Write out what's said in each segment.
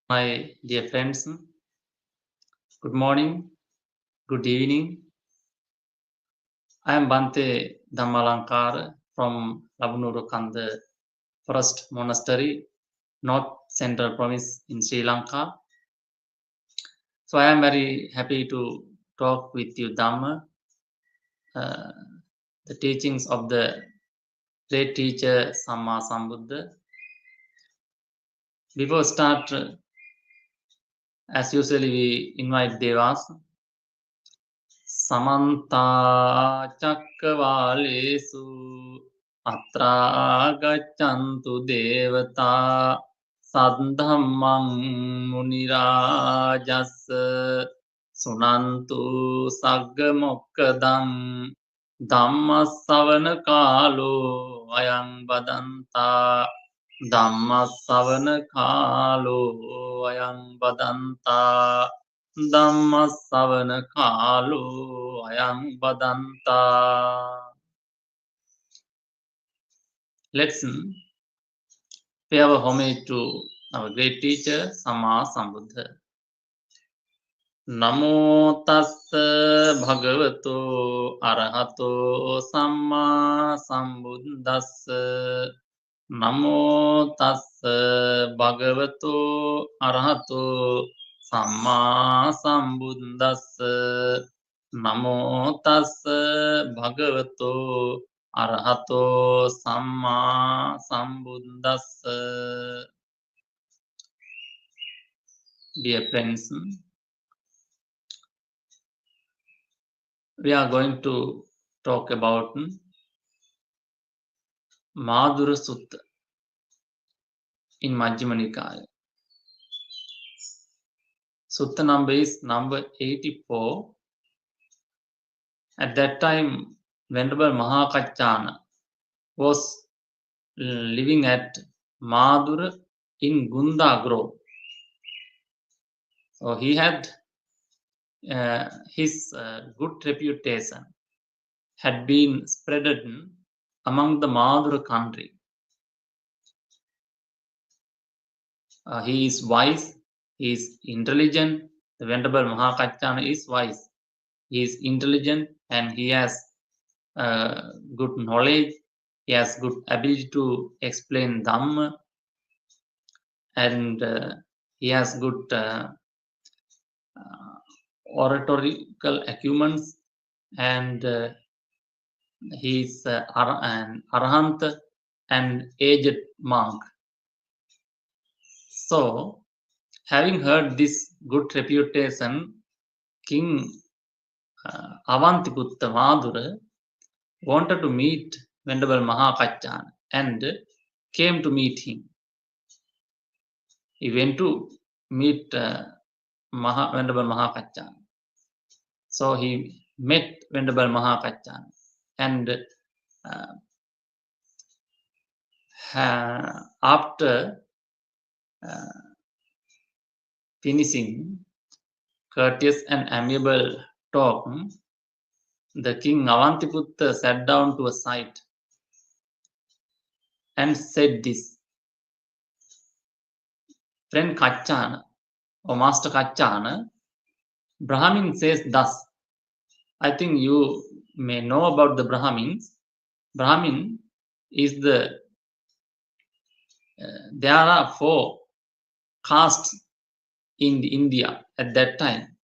My dear friends, good morning, good evening. I am Bante Dhammalankara from Labunurukkanda Forest Monastery, North Central Province in Sri Lanka. So I am very happy to talk with you Dhamma, the teachings of the great teacher Samma Sambuddha. Before start, as usually we invite Devas. Samanta Chakravalesu Atra Gachantu Devata Sadhammang Munirajas Sunantu Saggamokkadam Dhammasavana Kalo Ayang Badanta Dhammasavana Kalo Ayang Badanta Dhammasavana Kalo Ayang Badanta. Let's pay our homage to our great teacher, Samma Sambuddha. Namo tassa bhagavato arahato samma sambuddhassa. Namo tassa bhagavato arahato samma sambuddhassa. Namo tassa bhagavato arahato samma sambuddhassa. Dear friends, we are going to talk about Madhurasuttaṃ in Majjhima Nikaya. Sutta number is number 84. At that time, Venerable Maha Kachchana was living at Madura in Gunda grove. So he had his good reputation had been spreaded among the Madura country. He is wise, he is intelligent. The Venerable Maha Kachchana is wise. He is intelligent and he has good knowledge. He has good ability to explain Dhamma, and he has good oratorical acumen, and he is an arahant and aged monk. So, having heard this good reputation, King Awanthiputha Madura wanted to meet Venerable Maha Kachchana and came to meet him. He went to meet Venerable Maha Kachchana. So he met Venerable Maha Kachchana, and after finishing courteous and amiable talk, the king Awanthiputha sat down to a side and said this: Friend Kachchana, or Master Kachchana, Brahmin says thus. I think you may know about the Brahmins. Brahmin is there are 4 castes in India at that time.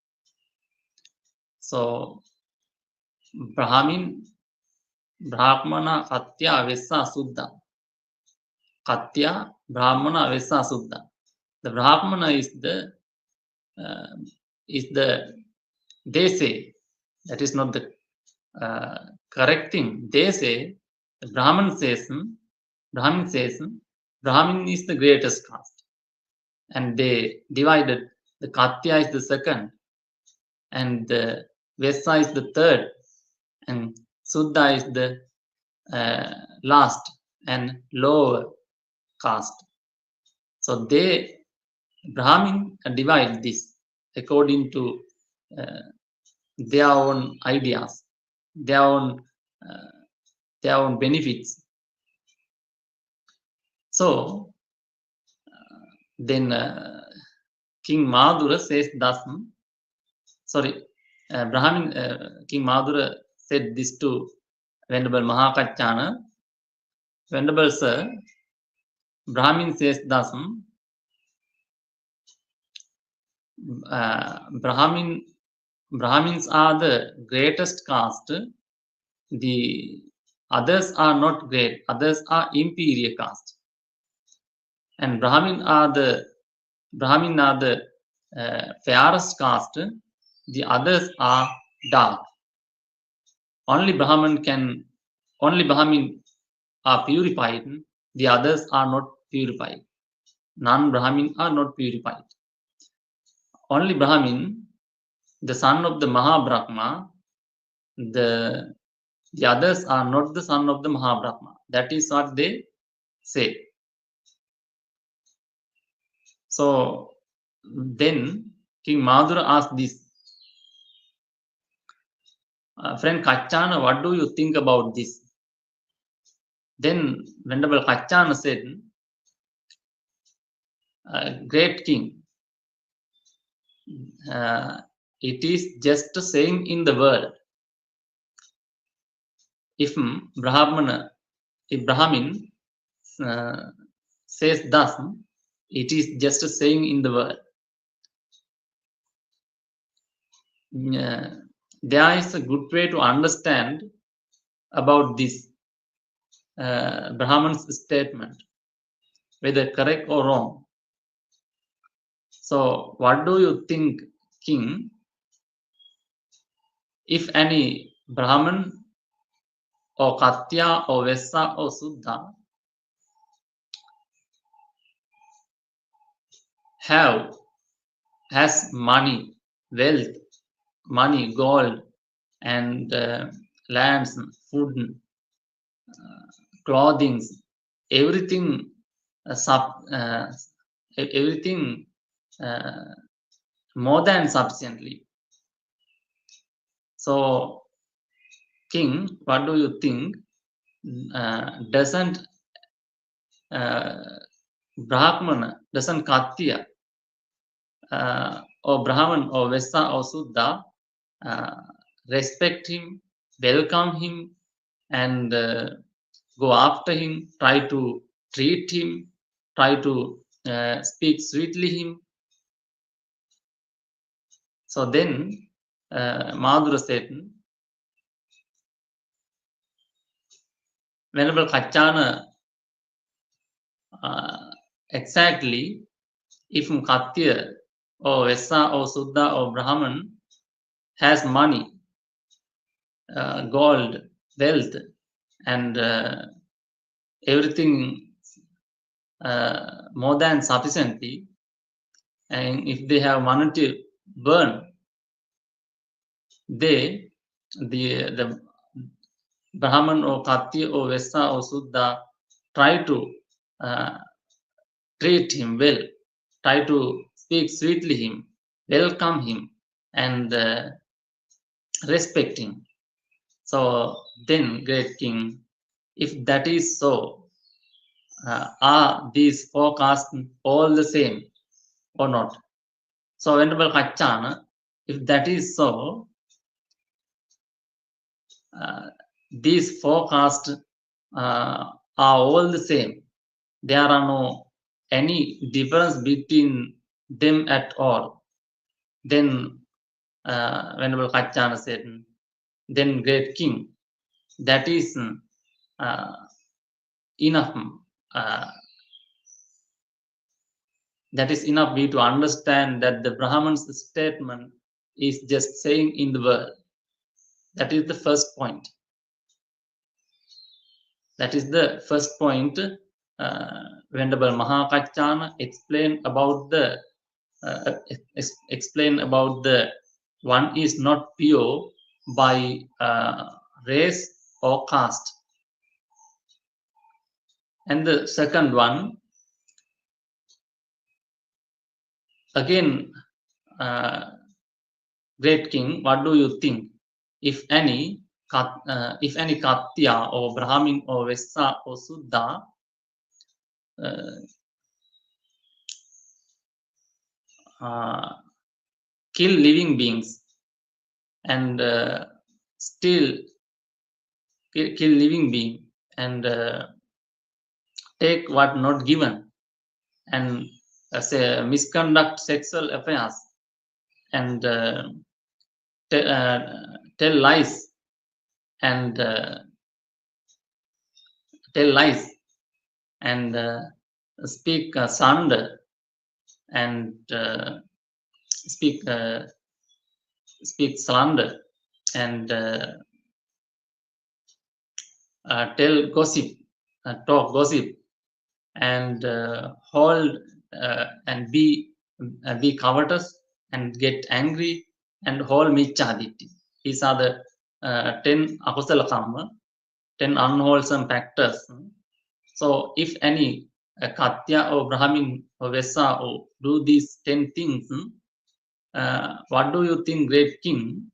So Brahmin, Brahmana, Katya, Vessa, Suddha. Katya, Brahmana, Vessa, Suddha. The Brahmana is they say, that is not the correct thing. They say, the Brahmin says, Brahmin is the greatest caste. And they divided, the Katya is the second, and the Vessa is the third, and Suddha is the last and lower caste. So Brahmin divide this according to their own ideas, their own benefits. So then King Madura says thus. Brahmin King Madura said this to Venerable Maha Kachchana. Venerable Sir, Brahmin says thus. Brahmins are the greatest caste. The others are not great. Others are inferior caste. And Brahmin are the fairest caste. The others are dark. Only Brahmin are purified. The others are not purified. Non-Brahmin are not purified. Only Brahmin, the son of the maha brakma, the others are not the son of the maha brakma. That is what they say. So then King Madhura asked this. Friend Kachchana, what do you think about this? Then Venerable Kachchana said, great king, it is just a saying in the world. If Brahmin says thus, it is just a saying in the world. There is a good way to understand about this Brahman's statement, whether correct or wrong. So, what do you think, king? If any Brahman or Katya or Vessa or Suddha has money, wealth, money, gold, and lands, food, clothing, everything, everything more than sufficiently. So, king, what do you think? Doesn't Brahmana, doesn't Katya or Brahman or Vessa or Suddha respect him, welcome him, and go after him, try to treat him, try to speak sweetly him? So then Madhura said, Venerable Kachchana, exactly, if Katya or Vessa or Suddha or Brahman has money, gold, wealth, and everything more than sufficiently, and if they have money to burn, the Brahman or Katya or Vessa or Suddha try to treat him well, try to speak sweetly him, welcome him, and respect him. So then, great king, if that is so, are these four castes all the same or not? So, Venerable Kachchana, if that is so, these four castes are all the same. There are no any difference between them at all. Then Venerable Kachchana said, then great king, that is enough. That is enough me to understand that the Brahman's statement is just saying in the world. That is the first point. That is the first point. Venerable Maha Kachchana explain about the one is not pure by race or caste. And the second one, again, great king, what do you think? If any Katya or Brahmin or Vessa or Suddha kill living beings and still kill living being and take what not given and say misconduct sexual affairs and tell lies and speak slander and speak slander and tell gossip, talk gossip, and hold and be covetous and get angry and hold michaditi. These are the 10 akusala karma, 10 unwholesome factors. So if any Katya or Brahmin or Vesa or do these 10 things, what do you think, great king?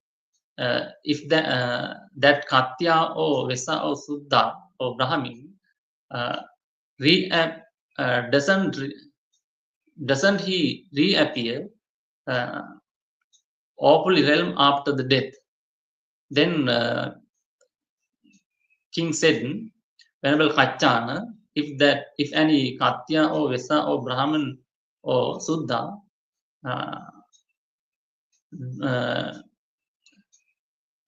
If that Katya or Vesa or Suddha or Brahmin doesn't he reappear awful realm after the death? Then king said, Venerable Kachchana, if any Katya or Vesa or Brahmin or Suddha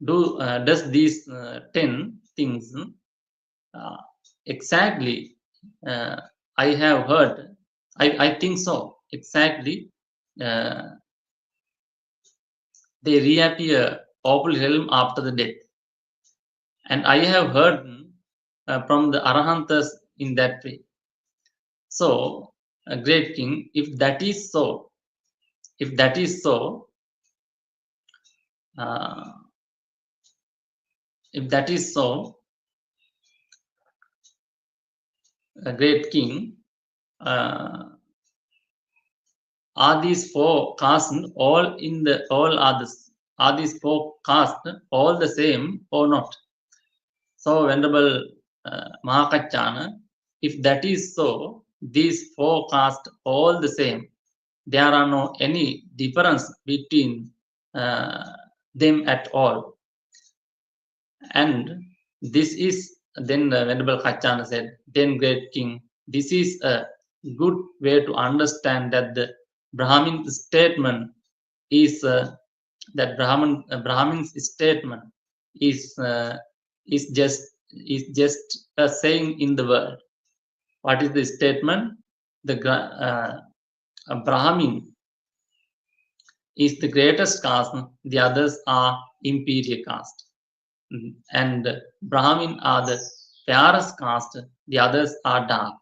does these 10 things exactly, I have heard, I think so, exactly, they reappear awful realm after the death. And I have heard from the arahants in that way. So, great king, if that is so, great king, are these 4 castes all are these 4 castes all the same or not? So, Venerable Mahakachchana, if that is so, these 4 castes all the same, there are no any difference between them at all. And this is, then Venerable Kachchana said, then great king, this is a good way to understand that the Brahmin statement is that Brahmin's statement is just a saying in the world. What is the statement? The Brahmin is the greatest caste, the others are inferior caste. And Brahmin are the fairest caste, the others are dark.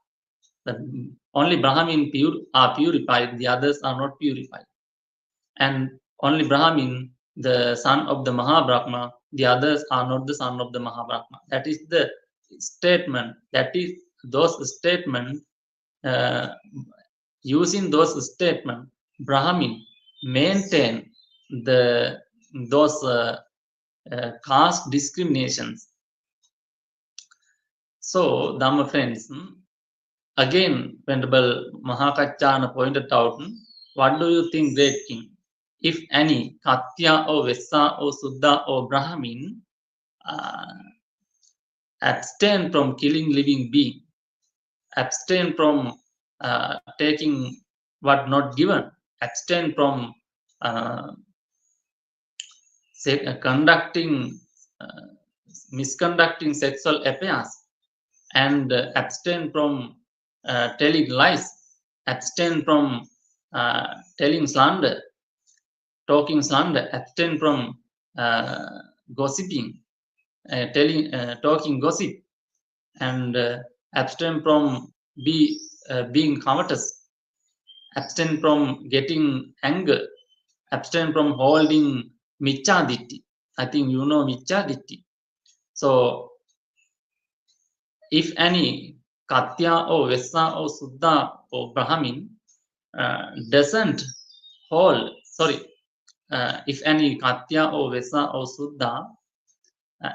Only Brahmin are purified, the others are not purified. And only Brahmin, the son of the maha brakma, the others are not the son of the maha brakma. That is the statement. That is those statements. Using those statements, Brahmin maintain those caste discriminations. So, Dhamma friends, again, Venerable Mahakachchana pointed out, what do you think, great king? If any Katya or Vesa or Suddha or Brahmin abstain from killing living being, abstain from taking what not given, abstain from misconducting sexual affairs, and abstain from telling lies, abstain from telling slander, talking slander, abstain from gossiping, talking gossip, and abstain from being covetous, abstain from getting anger, abstain from holding michaditi. I think you know michaditi. So, if any Katya or Vesa or Suddha or Brahmin doesn't hold, if any Katya or Vesa or Suddha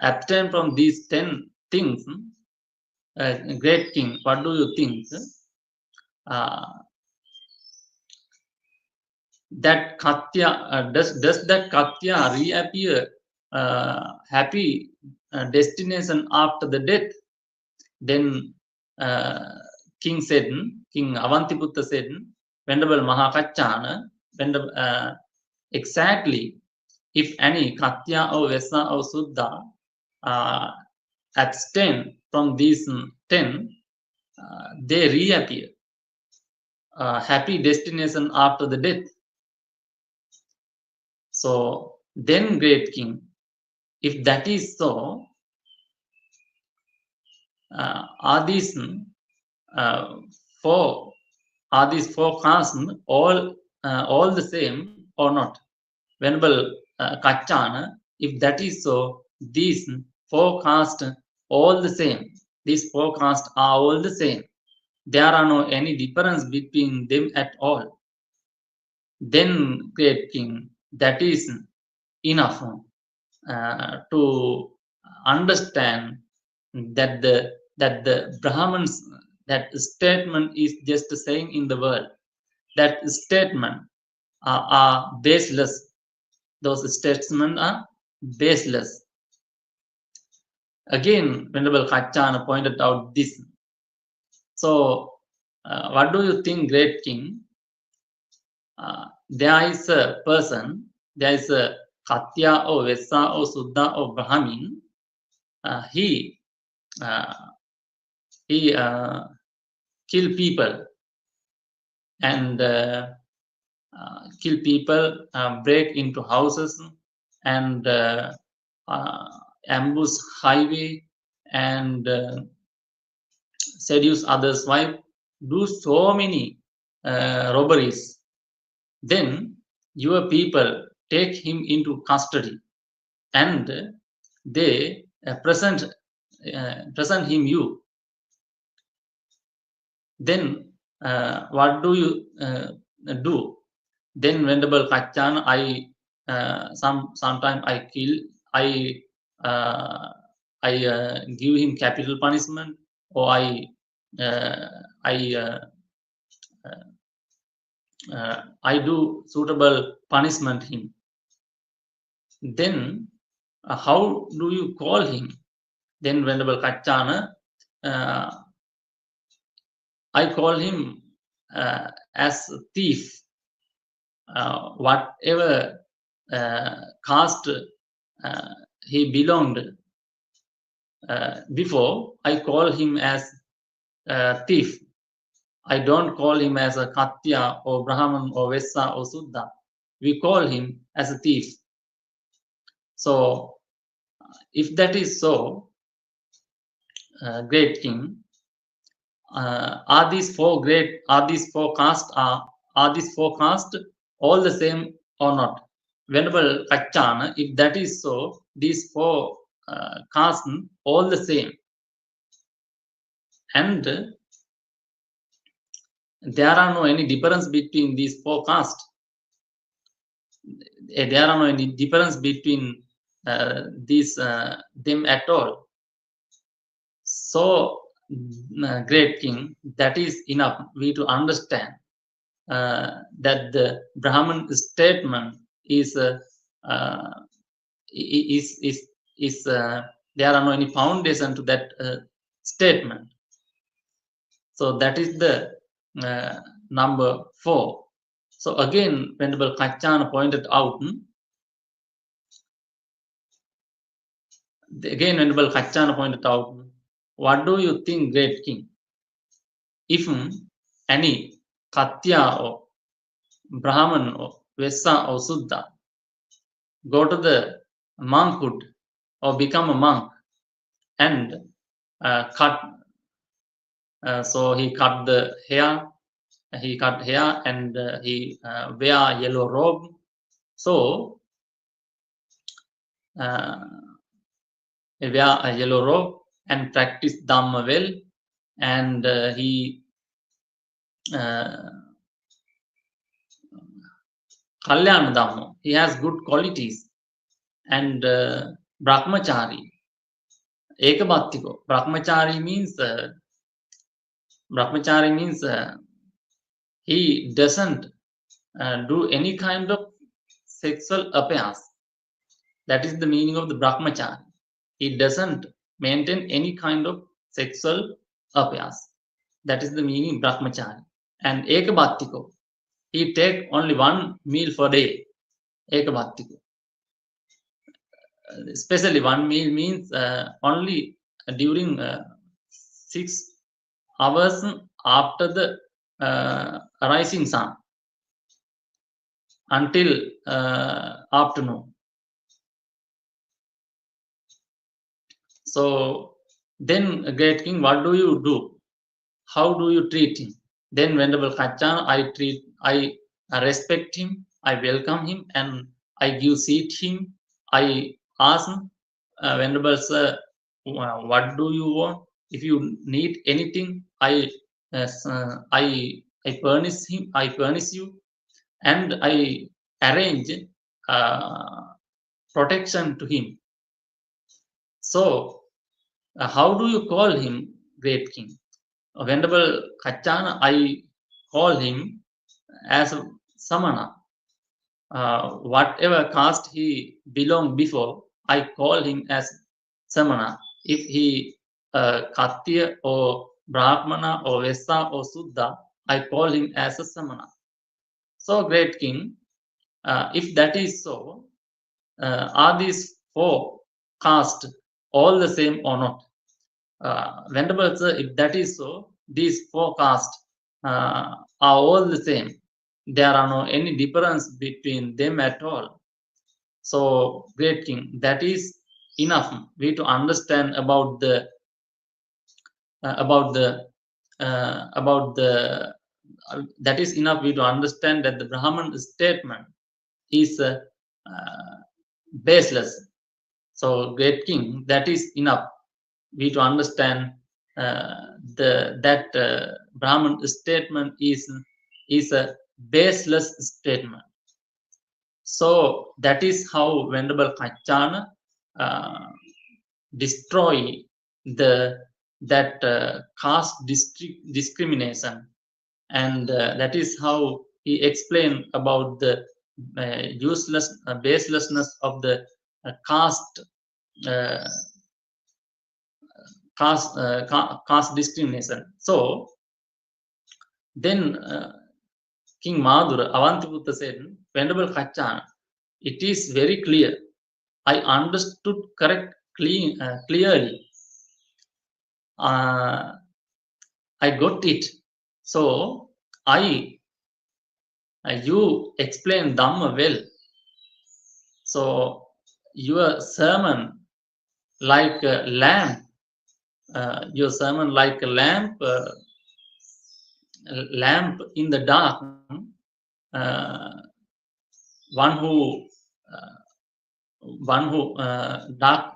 abstain from these 10 things, great king, what do you think? that Katya, does that Katya reappear happy destination after the death? Then King Awanthiputha said, Venerable Maha Kachchana, exactly, if any Katya or Vesa or Suddha abstain from these 10, they reappear happy destination after the death. So then, great king, if that is so, are these four castes all the same or not? Venerable Kachchana, if that is so, these four castes all the same. These four castes are all the same. There are no any difference between them at all. Then, great king, that is enough to understand that the Brahmins, that statement is just saying in the world. That statement are baseless. Those statements are baseless. Again, Venerable Kachchana pointed out this. So, what do you think, great king? There is a person, there is a Katya or Vesa or Suddha or Brahmin. He kill people and break into houses and ambush highway and seduce others' wife, do so many robberies. Then your people take him into custody and they present him you. Then what do you do? Then Venerable Kachchana, I sometime I kill, I give him capital punishment, or I do suitable punishment him. Then how do you call him? Then Venerable Kachchana, I call him as a thief. Whatever caste he belonged before, I call him as a thief. I don't call him as a Katya or Brahman or Vesa or Suddha. We call him as a thief. So, if that is so, great king, are these four castes all the same or not? Venerable Kachchana, if that is so, these four castes all the same, and there are no any difference between these four castes. There are no any difference between these them at all. So, great king, that is enough we to understand that the Brahman statement is there are no any foundation to that statement. So that is the number 4. So again, Venerable Kachchana pointed out. Venerable Kachchana pointed out, what do you think, great king? If any Katya or Brahman or Vesa or Suddha go to the monkhood or become a monk and so he cut hair and he wear yellow robe. So he wear a yellow robe and practice Dhamma well, and he Kalyana Dhamma. He has good qualities, and Brahmachari, Ekabhattiko. Brahmachari means he doesn't do any kind of sexual affairs. That is the meaning of the brahmachari. He doesn't maintain any kind of sexual affairs. That is the meaning brahmachari. And ekabhattiko, he take only one meal per day. Ekabhattiko. Especially one meal means only during 6 hours after the rising sun until afternoon. So then, great king, what do you do? How do you treat him? Then Venerable Kachchana, I respect him, I welcome him, and I give seat him. I ask Venerable Sir, what do you want? If you need anything, I furnish him. I furnish you, and I arrange protection to him. So, how do you call him, great king? Venerable Kachchana, I call him as a samana. Whatever caste he belonged before, I call him as samana. If he Kshatriya or Brahmana or Vesa or Suddha, I call him as a samana. So, great king, if that is so, are these 4 castes all the same or not? Venerable Sir, if that is so, these 4 castes are all the same. There are no any difference between them at all. So, great king, that is enough we to understand about the that is enough we to understand that the Brahman statement is baseless. So, great king, that is enough we to understand that Brahman statement is a baseless statement. So that is how Venerable Kachchana destroy that caste discrimination, and that is how he explained about the baselessness of the caste discrimination. So then King Madura, Awanthiputha said, Venerable Kachchana, it is very clear. I understood clearly. I got it. So you explain Dhamma well. So your sermon like a lamp. Your sermon like a lamp in the dark. One who dark.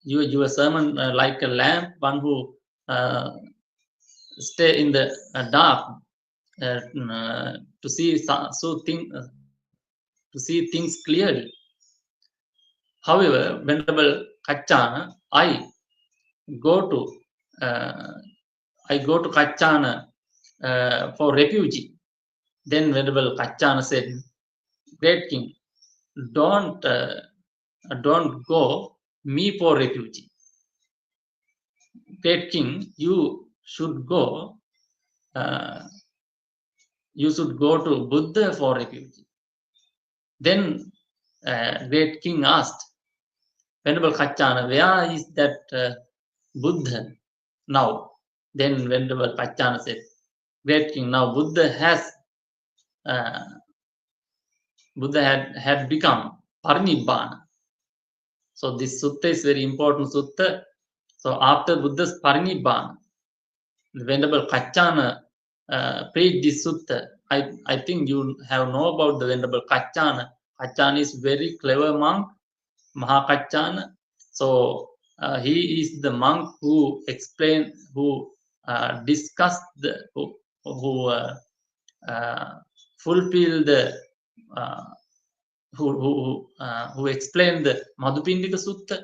Your sermon like a lamp. One who stay in the dark to see things clearly. However, Venerable Kachchana, I go to Kachchana for refugee. Then Venerable Kachchana said, Great King, don't go me for refugee. Great King, you should go to Buddha for refugee. Then Great King asked, Venerable Kachchana, where is that Buddha now? Then Venerable Kachchana said, Great King, now Buddha had become Parinibbana. So this sutta is very important sutta. So after Buddha's Parinibbana, the Venerable Kachchana preached this sutta. I think you have know about the Venerable Kachchana. Kachchana is very clever monk, Maha Kachchana. So he is the monk who explained, who discussed, who fulfilled the who explained the Madhupindika Sutta.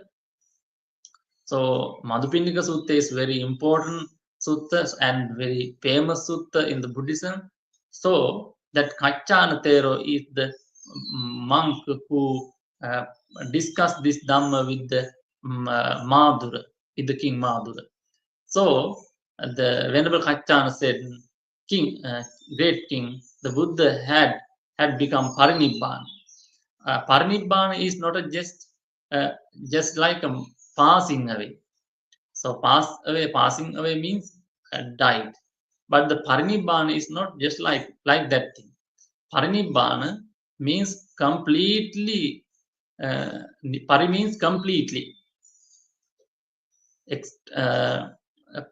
So Madhupindika Sutta is very important sutta and very famous sutta in the Buddhism. So that Kachchana Thero is the monk who discussed this Dhamma with the Madura, with the king Madura. So the Venerable Kachchana said, King, great king, the Buddha had become Parinibbana. Parinibbana is not just like a passing away. So passing away means died. But the Parinibbana is not just like that thing. Parinibbana means completely. Pari means completely.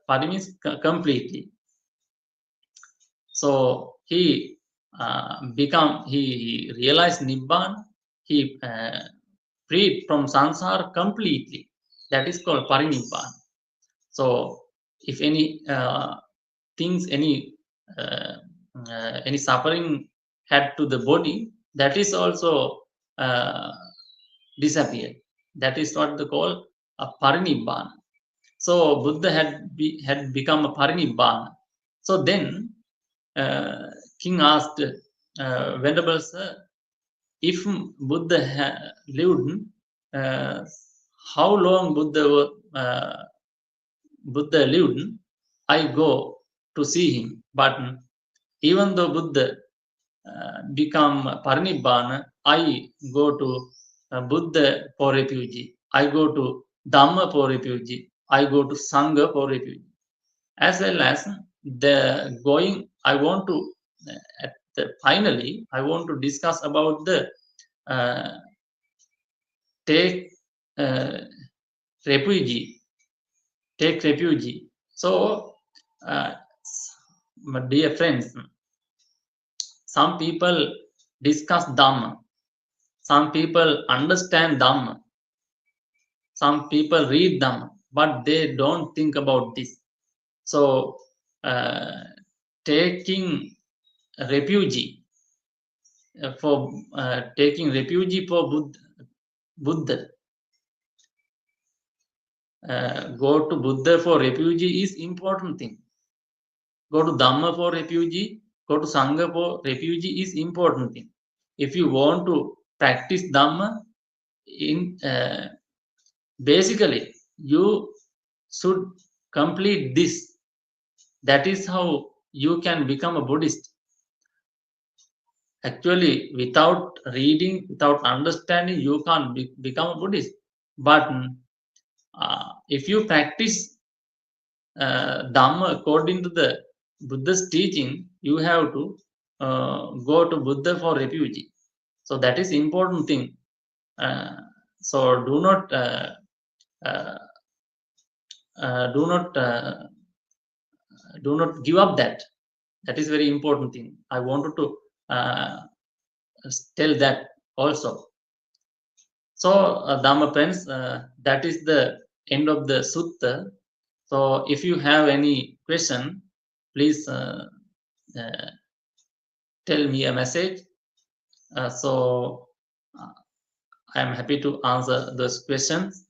Pari means completely. So he realized Nibbana. He freed from samsara completely. That is called Parinibbana. So if any things, any suffering had to the body, that is also disappeared. That is what they call a Parinibbana. So Buddha had become a Parinibbana. So then king asked, Venerable Sir, if Buddha lived, how long Buddha lived, I go to see him. But even though Buddha become Parinibbana, I go to Buddha for refuge. I go to Dhamma for refuge. I go to Sangha for refuge. As well as the going, I want to finally I want to discuss about the take refuge. Take refuge. So, my dear friends, some people discuss Dhamma. Some people understand Dhamma. Some people read Dhamma, but they don't think about this. So, taking refuge for Buddha. Go to Buddha for refuge is important thing. Go to Dhamma for refuge. Go to Sangha for refuge is important thing. If you want to practice Dhamma, basically you should complete this. That is how you can become a Buddhist. Actually, without reading, without understanding, you can't become a Buddhist. But if you practice Dhamma according to the Buddha's teaching, you have to go to Buddha for refuge. So that is important thing. So do not give up that. That is very important thing. I wanted to tell that also. So Dhamma friends, that is the end of the sutta. So if you have any question, please tell me a message. So I am happy to answer those questions.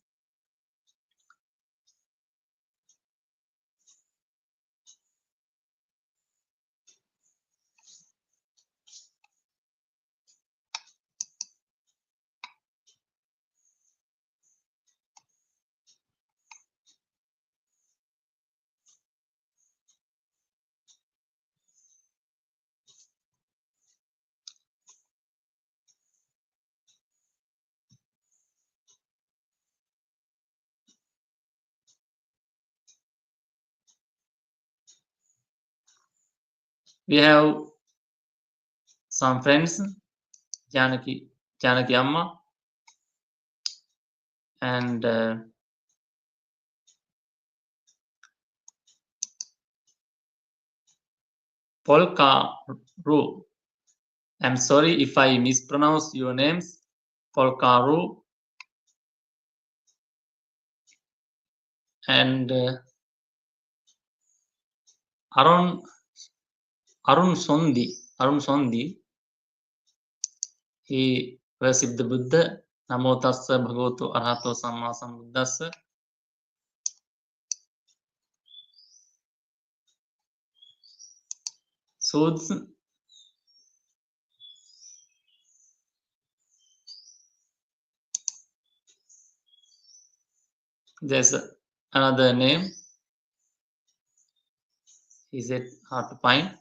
We have some friends, Janaki Amma, and Polkaru. I'm sorry if I mispronounce your names. Polkaru and Arun Sondi. He worshipped the Buddha. Namo tassa bhagavato arahato samma sambuddhassa. Suds There's another name. Is it hard to find?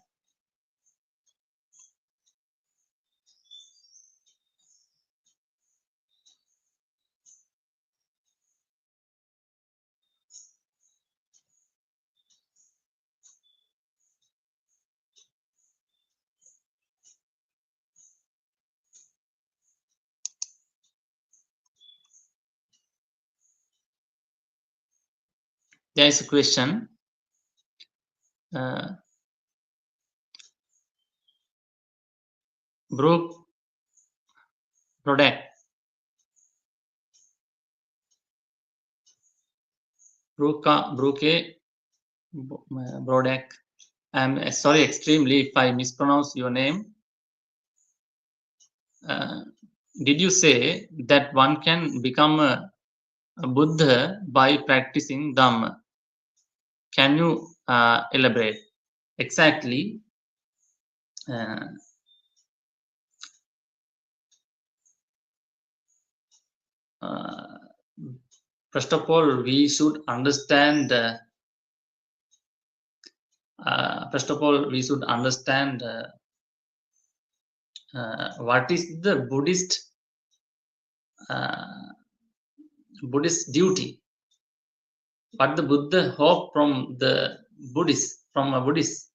There is a question. Brook product. Brooke product. I'm sorry extremely if I mispronounce your name. Did you say that one can become a Buddha by practicing Dhamma? Can you elaborate? Exactly. First of all, we should understand. What is the Buddhist duty. What the Buddha hope from the Buddhist, from a Buddhist.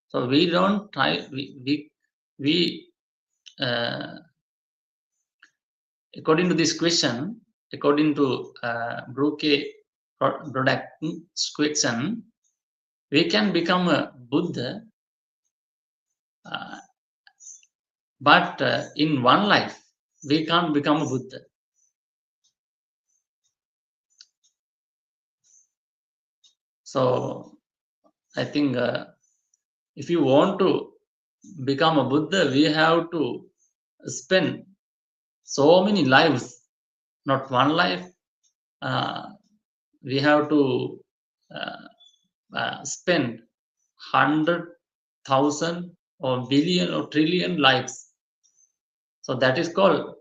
So we don't try. We according to this question, according to Brooke product question, we can become a Buddha, but in one life we can't become a Buddha. So I think if you want to become a Buddha, we have to spend so many lives, not one life. We have to spend 100,000 or billion or trillion lives. So that is called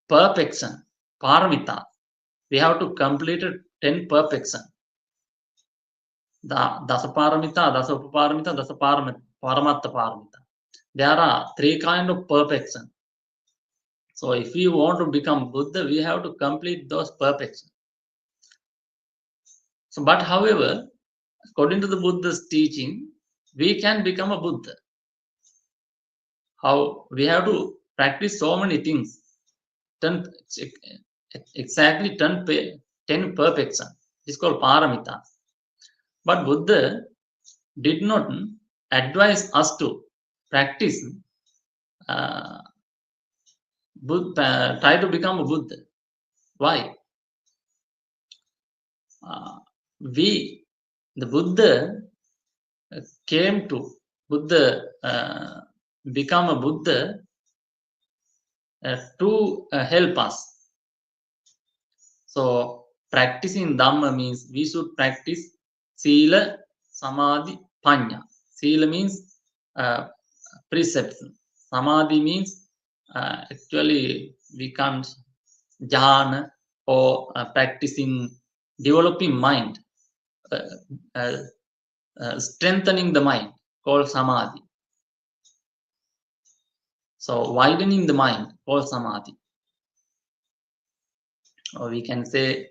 perfection, paramita. We have to complete 10 perfection. Dasaparamita, Dasaparamita, Paramatta Paramita. There are 3 kind of perfection. So if we want to become Buddha, we have to complete those perfections. So, but however, according to the Buddha's teaching, we can become a Buddha. How? We have to practice so many things. Exactly 10 perfection. It's called paramita. But Buddha did not advise us to practice try to become a Buddha. Why? The Buddha came to become a Buddha to help us. So practicing Dhamma means we should practice Sila, Samadhi, Panya. Sila means precepts. Samadhi means actually we can't jhana or practicing developing mind, strengthening the mind called Samadhi. So widening the mind called Samadhi. Or we can say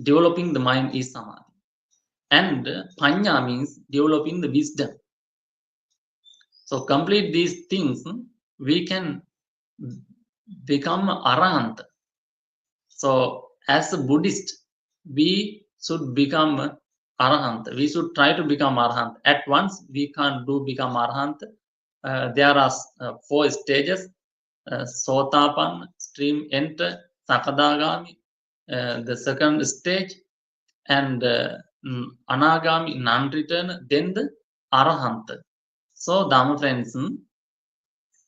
developing the mind is Samadhi. And Panya means developing the wisdom. So complete these things, we can become arahant. So as a Buddhist, we should become arahant. We should try to become arahant. At once, we can't become arahant. There are 4 stages. Sotapan, stream enter, Sakadagami, the second stage, and Anagami, non-return, then the arahant. So, Dhamma friends,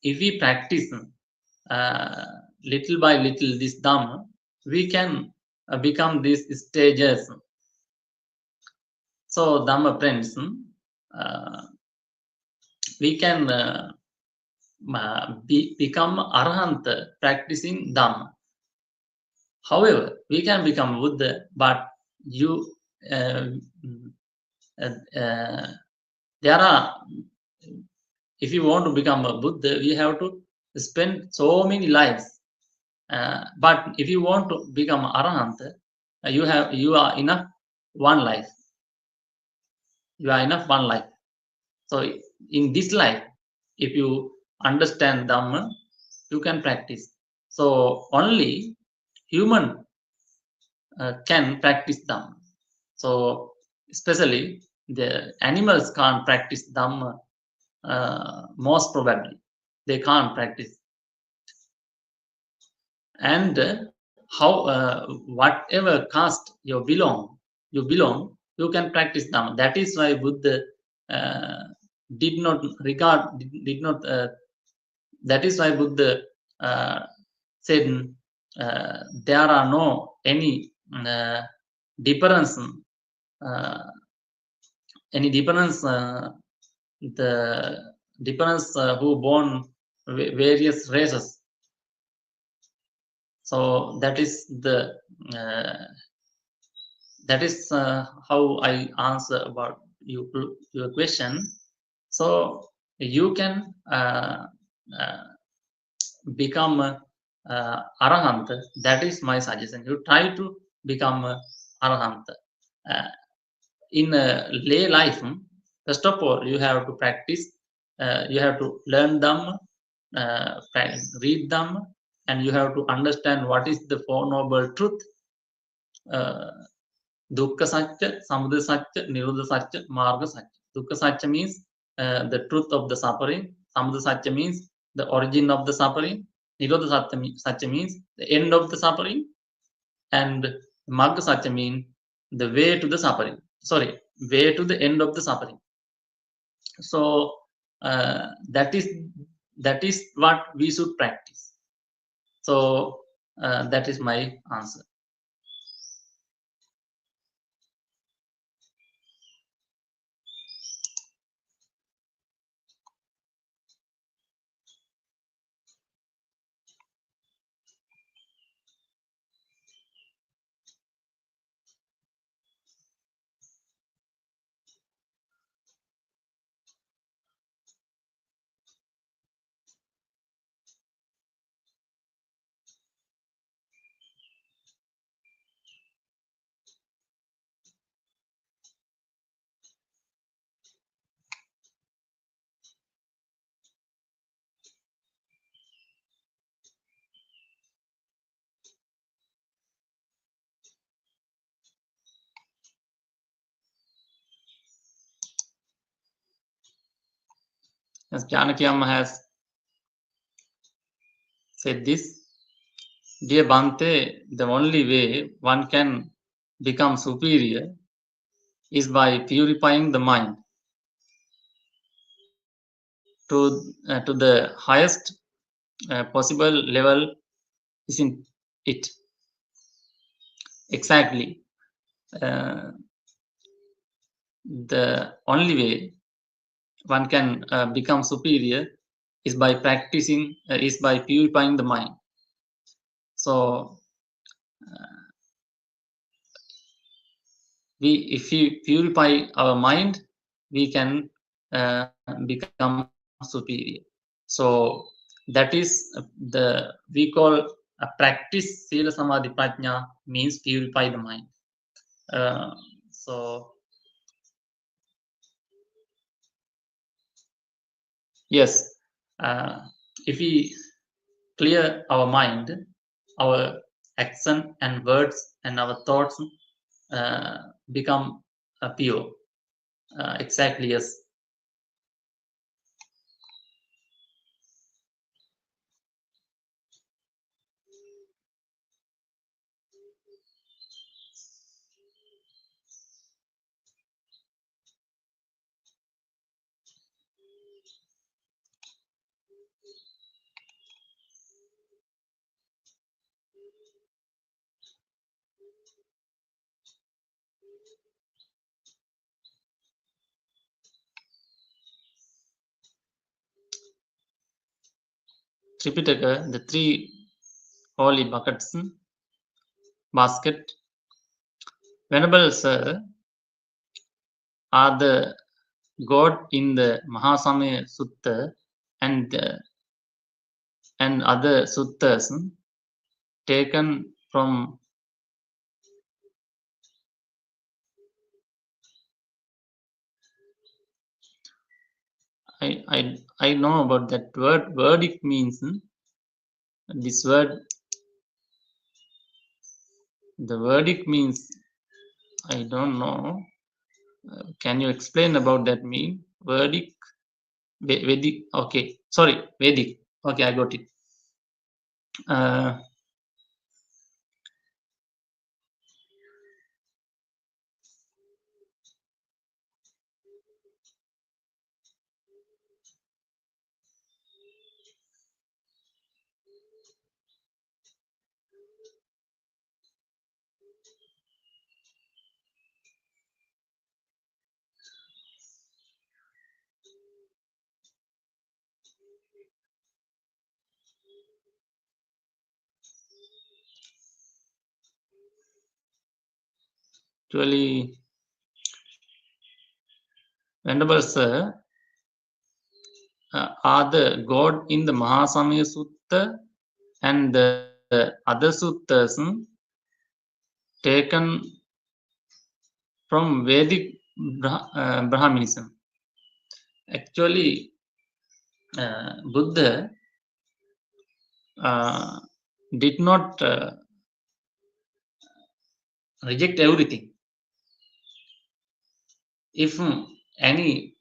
if we practice little by little this Dhamma, we can become these stages. So, Dhamma friends, we can become arahant practicing Dhamma. However, we can become Buddha, but you there are, if you want to become a Buddha, we have to spend so many lives. But if you want to become arahant, you are enough one life. You are enough one life. So in this life, if you understand Dhamma, you can practice. So only human can practice Dhamma. So especially the animals can't practice Dhamma. Most probably they can't practice. And whatever caste you belong, you can practice Dhamma. That is why Buddha did not regard, did not. That is why Buddha said there are no any difference, any difference. The difference who born various races. So that is the how I answer about your question. So you can become arahant. That is my suggestion. You try to become arahant. In lay life, first of all, you have to practice. You have to learn them, read them, and you have to understand what is the Four Noble Truth. Dukkha Satya, Samudaya Satya, Nirodha Satya, Marga Satya. Dukkha Satya means the truth of the suffering. Samudaya Satya means the origin of the suffering. Nirodha Satya means the end of the suffering. And Marga Satya means the way to the suffering. Sorry, way to the end of the suffering. So that is what we should practice. So that is my answer. As Janaki Amma has said this, dear Bhante, the only way one can become superior is by purifying the mind to the highest possible level, isn't it? Exactly. The only way one can become superior is by practicing, is by purifying the mind. So if we purify our mind, we can become superior. So that is we call a practice sila samadhi prajna, means purify the mind. So yes, if we clear our mind, our action and words and our thoughts become pure. Exactly, yes. Tripitaka, the three holy buckets, basket. Venerable Sir, are the God in the Mahasamaya Sutta and other suttas taken from I know about that word. Verdict means this word. The verdict means I don't know. Can you explain about that mean? Verdict, Vedic. Okay, sorry, Vedic. Okay, I got it. Actually, Venerable Sir, are the God in the Mahasamaya Sutta and the other suttas taken from Vedic Brahminism. Actually, Buddha did not reject everything. If any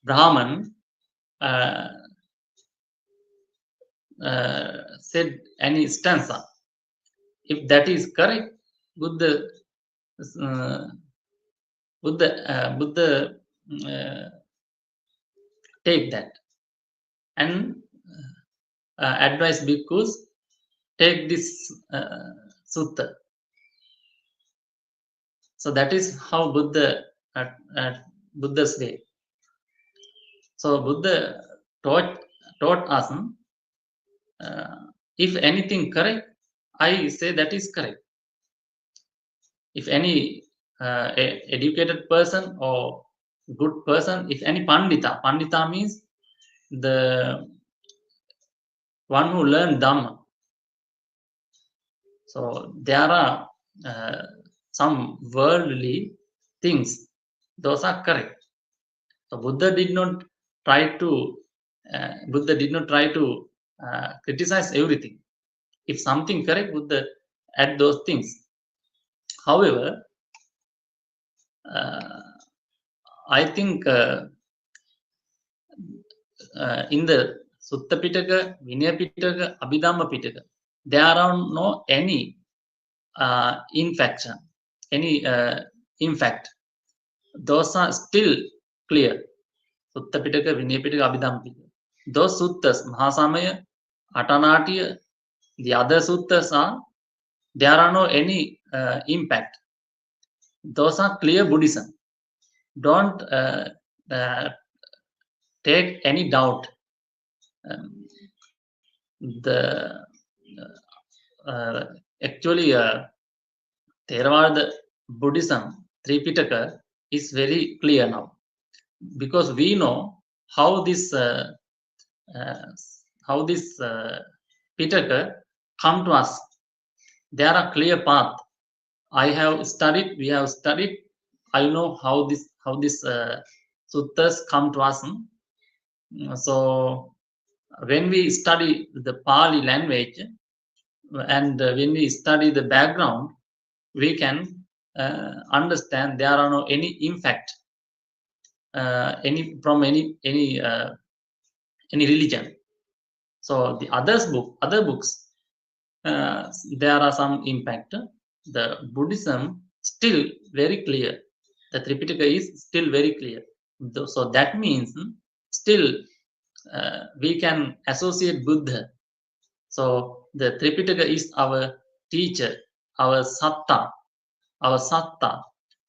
Brahman said any stanza, if that is correct, Buddha take that and advise bhikkhus take this sutta. So that is how Buddha at Buddha's day. So Buddha taught us if anything correct, I say that is correct. If any educated person or good person, if any pandita means the one who learned Dhamma. So there are some worldly things; those are correct. So Buddha did not try to criticize everything. If something correct, Buddha add those things. However, I think in the Sutta Pitaka, Vinaya Pitaka, Abhidhamma Pitaka, there are no any infection, any impact. Those are still clear. Sutta Pitaka, Vinaya Pitaka, Abhidhamma Pitaka. Those suttas, Mahasamaya, Atanatiya, the other suttas are, there are no any impact. Those are clear Buddhism. Don't take any doubt. Actually, Theravada Buddhism, Tripitaka, is very clear now, because we know how this Pitaka come to us. There are clear path. I have studied. We have studied. I know how this suttas come to us. So when we study the Pali language and when we study the background, we can understand there are no any impact any from any religion. So the other books, there are some impact. The Buddhism still very clear. The Tripitaka is still very clear. So that means still we can associate Buddha. So the Tripitaka is our teacher, our satta.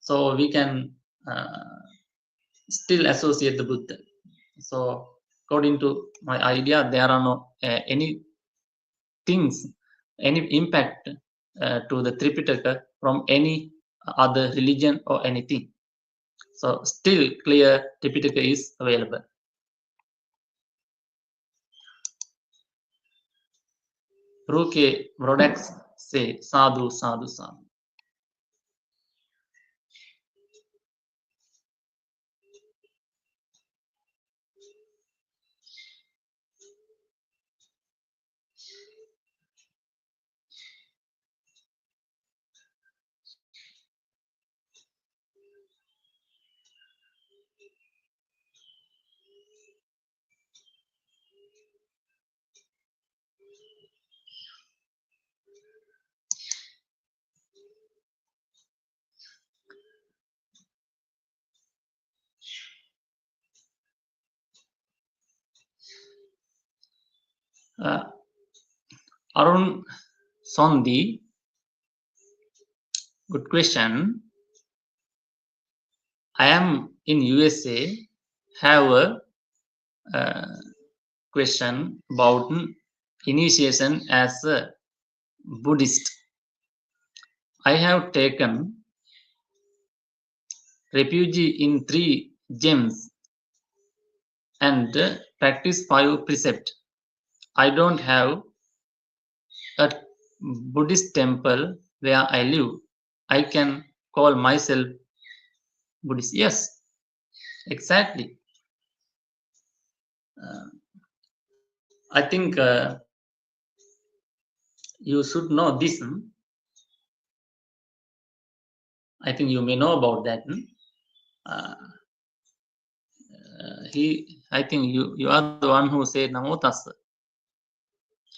So we can still associate the Buddha. So according to my idea, there are no any things, any impact to the Tripitaka from any other religion or anything. So still clear Tripitaka is available. Ruke products say sadhu, sadhu, sadhu. Arun Sondi, good question. I am in USA, have a question about initiation as a Buddhist. I have taken refugee in 3 gems and practice 5 precepts. I don't have a Buddhist temple where I live. I can call myself Buddhist. Yes, exactly. I think you should know this. I think you may know about that. I think you are the one who said Namo Tassa.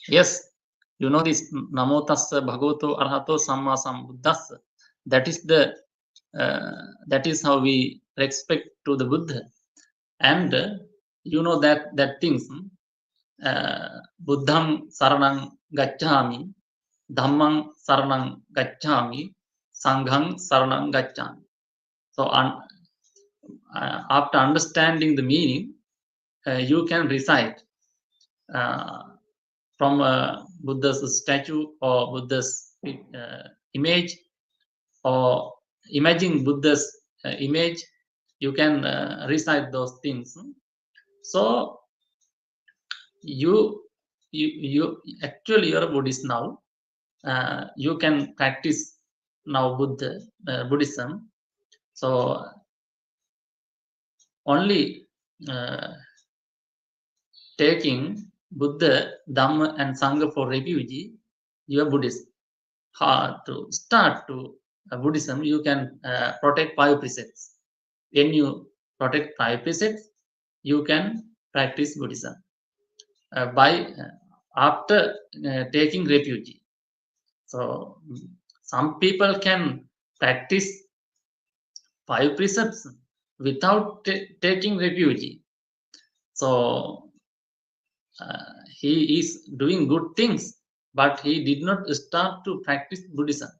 Yes, you know this Namo Tassa Bhagavato Arahato Samma Sambuddhassa. That is how we respect to the Buddha. And you know that things. Buddham Saranang Gacchami, Dhammang Saranang Gacchami, Sanghang Saranang Gacchami. So after understanding the meaning, you can recite from Buddha's statue or Buddha's image, or imagine Buddha's image. You can recite those things. So you actually you're a Buddhist now. You can practice now Buddhism. So only taking Buddha, Dhamma, and Sangha for refugee, you are Buddhist. To start to Buddhism, you can protect 5 precepts. When you protect 5 precepts, you can practice Buddhism after taking refugee. So some people can practice 5 precepts without taking refugee. So he is doing good things, but he did not start to practice Buddhism.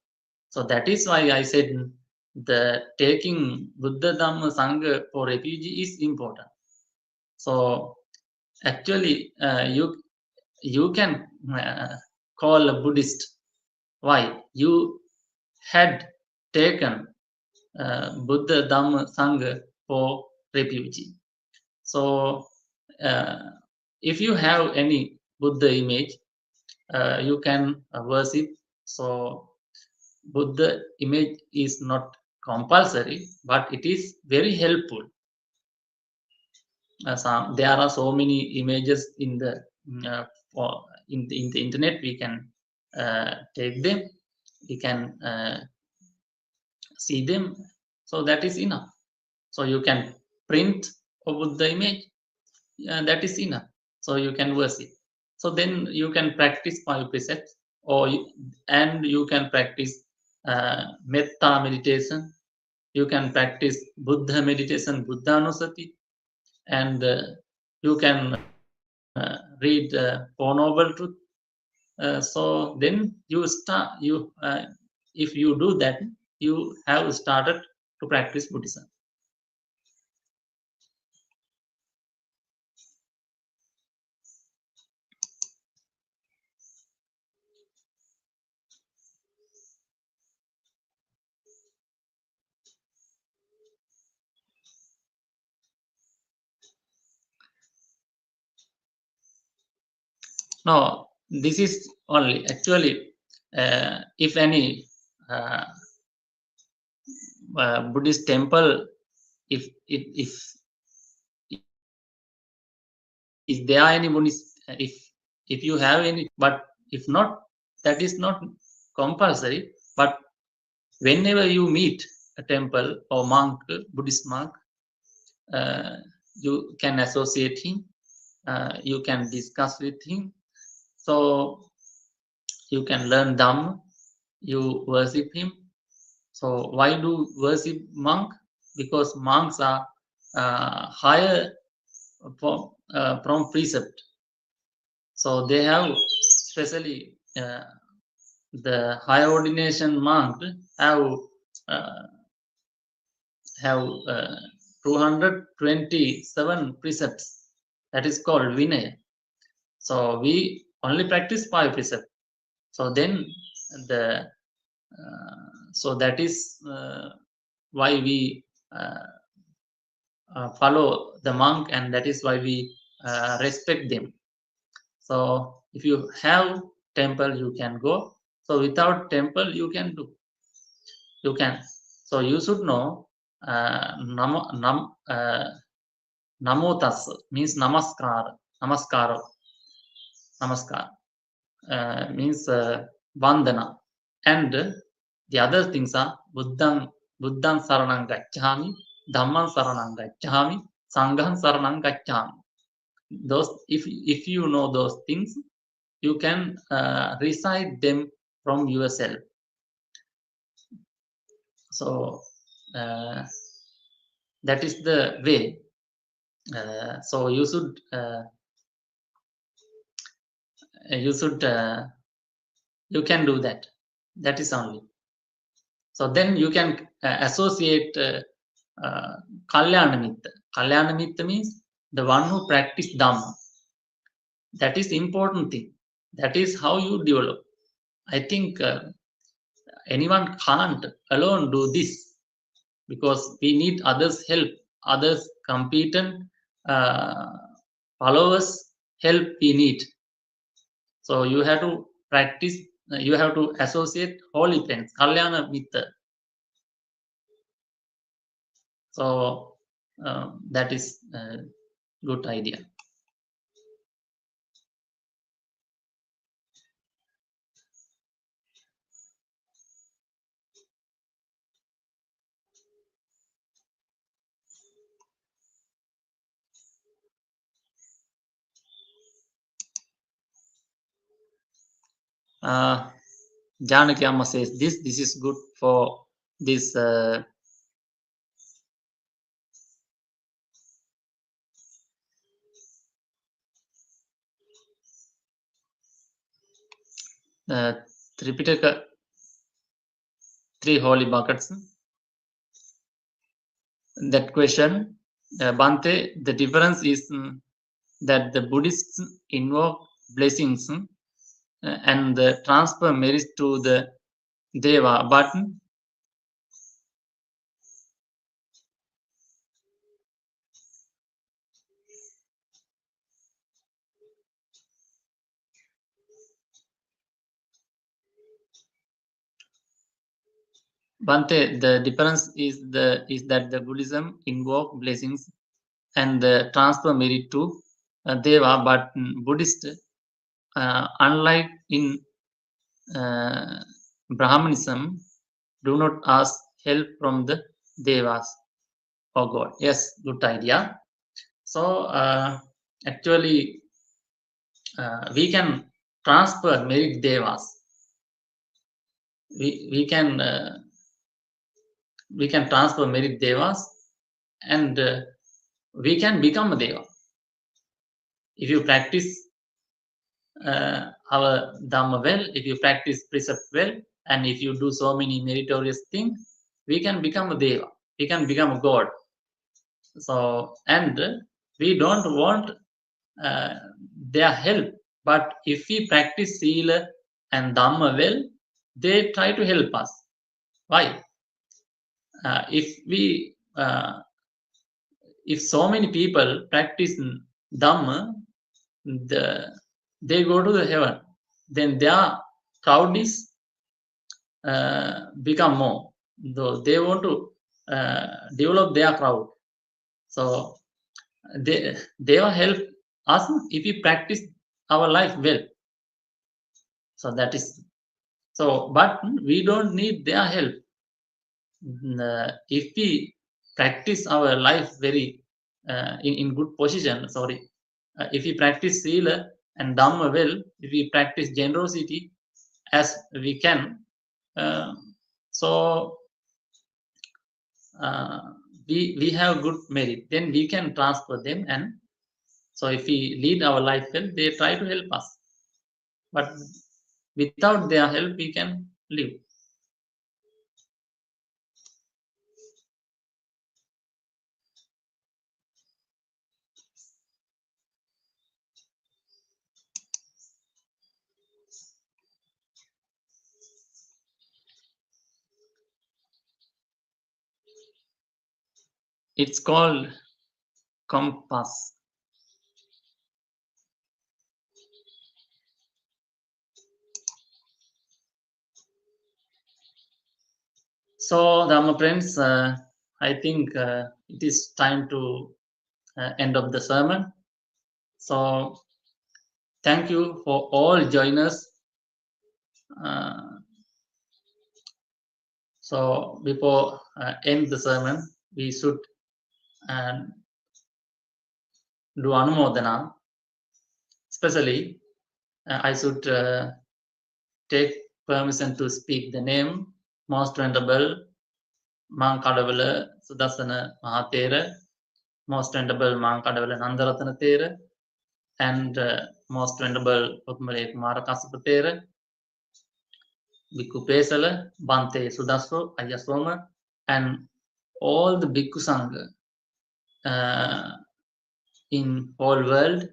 So that is why I said the taking Buddha, Dhamma, Sangha for refugee is important. So actually you can call a Buddhist. Why? You had taken Buddha, Dhamma, Sangha for refugee. So if you have any Buddha image, you can worship. So Buddha image is not compulsory, but it is very helpful. There are so many images in the internet. We can take them. We can see them. So that is enough. So you can print a Buddha image. That is enough. So you can worship. So then you can practice 5 precepts, and you can practice metta meditation. You can practice Buddha meditation, Buddha Anusati, and you can read Four Noble Truth. So then you start. If you do that, you have started to practice Buddhism. No, this is only actually if any Buddhist temple, if there are any Buddhist, if you have any, but if not, that is not compulsory. But whenever you meet a temple or monk, Buddhist monk, you can associate him, you can discuss with him, so you can learn Dhamma, you worship him. So why do worship monk? Because monks are higher from precept. So they have, especially the high ordination monk have 227 precepts. That is called Vinaya. So we only practice 5 precepts. So then the so that is why we follow the monk, and that is why we respect them. So if you have temple, you can go. So without temple, you can do. You can. So you should know namo tassa means namaskar. Namaskar means vandana. And the other things are buddham saranam gacchami, dhammam saranam gacchami, sangham saranam gacchami. Those, if you know those things, you can recite them from yourself. So that is the way. So you should you can do that. That is only. So then you can associate kalyana mitta. Kalyana mitta means the one who practice Dhamma. That is important thing. That is how you develop. I think anyone can't alone do this, because we need others' help, others' competent followers' help we need. So you have to practice, you have to associate holy friends, kalyana mitta. So that is a good idea. Janaki Amma says this is good for this Tripitaka, 3 holy buckets. That question, Bante, the difference is that the Buddhists invoke blessings and transfer merits to the Deva, but Bante, the difference is that the Buddhism invoke blessings and transfer merit to Deva, but Buddhist, unlike in Brahmanism, do not ask help from the Devas or God. Yes, good idea. So actually, we can transfer merit Devas. We can transfer merit Devas, and we can become a Deva. If you practice our Dhamma well, if you practice precept well, and if you do so many meritorious things, we can become a Deva. We can become a God. So, and we don't want their help, but if we practice Sila and Dhamma well, they try to help us. Why? If so many people practice Dhamma, they go to the heaven, then their crowd is become more. Though they want to develop their crowd, so they will help us if we practice our life well. So that is so, but we don't need their help. If we practice our life very in good position, sorry, if we practice sila and dhamma well, if we practice generosity as we can, so we have good merit, then we can transfer them. And so if we lead our life well, they try to help us, but without their help we can live. It's called compass. So, Dhamma friends, I think it is time to end of the sermon. So, thank you for all joiners. So, before end the sermon, we should do anumodana. Especially, I should take permission to speak the name Most Venerable Mankadawala Sudassana Mahathera, Most Venerable Mankadawala Nandaratana Thera, and Most Venerable Utmale Kumara Kassapa Thera, Bhikkhu Pesala, Bante Sudasso, Ayasoma, and all the Bhikkhu Sangha in whole world,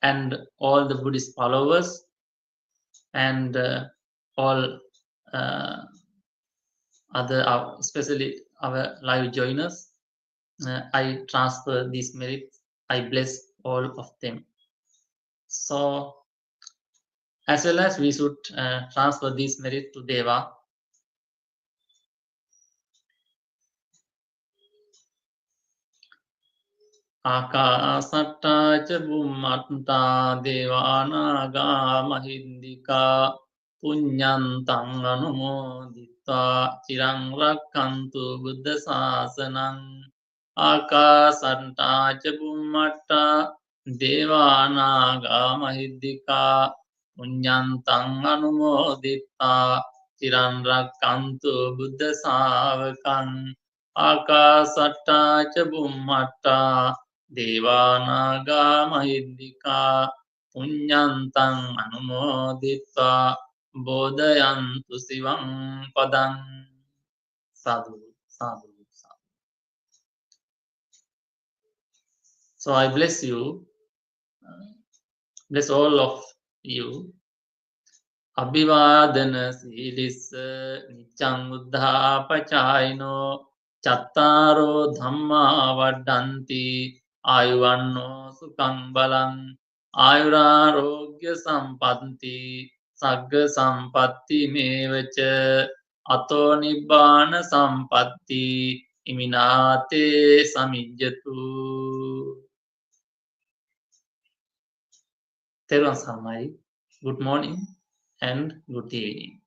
and all the Buddhist followers, and all other, especially our live joiners. I transfer these merits. I bless all of them. So, as well as we should transfer these merits to Deva. Akasatta ca bummatta devanaga mahindika punyantang anumoditva cirang rakkantu buddha sasanang. Akasatta ca bummatta devanaga mahindika punyantang anumoditva cirang rakkantu buddha savakang. Akasatta ca bummatta devanaga mahindika punyantang anumoditva bodhayantu sivam padang. Sadhu, sadhu, sadhu. So I bless you, bless all of you. Abhivadana silissa niccang uddha pachayino chattaro dhamma vaddanti ayuvanno sukhang balang ayurarogya sampatti sagga sampatti mevacha ato nibbana sampatti iminate samijjatu. Thero Samai, good morning and good evening.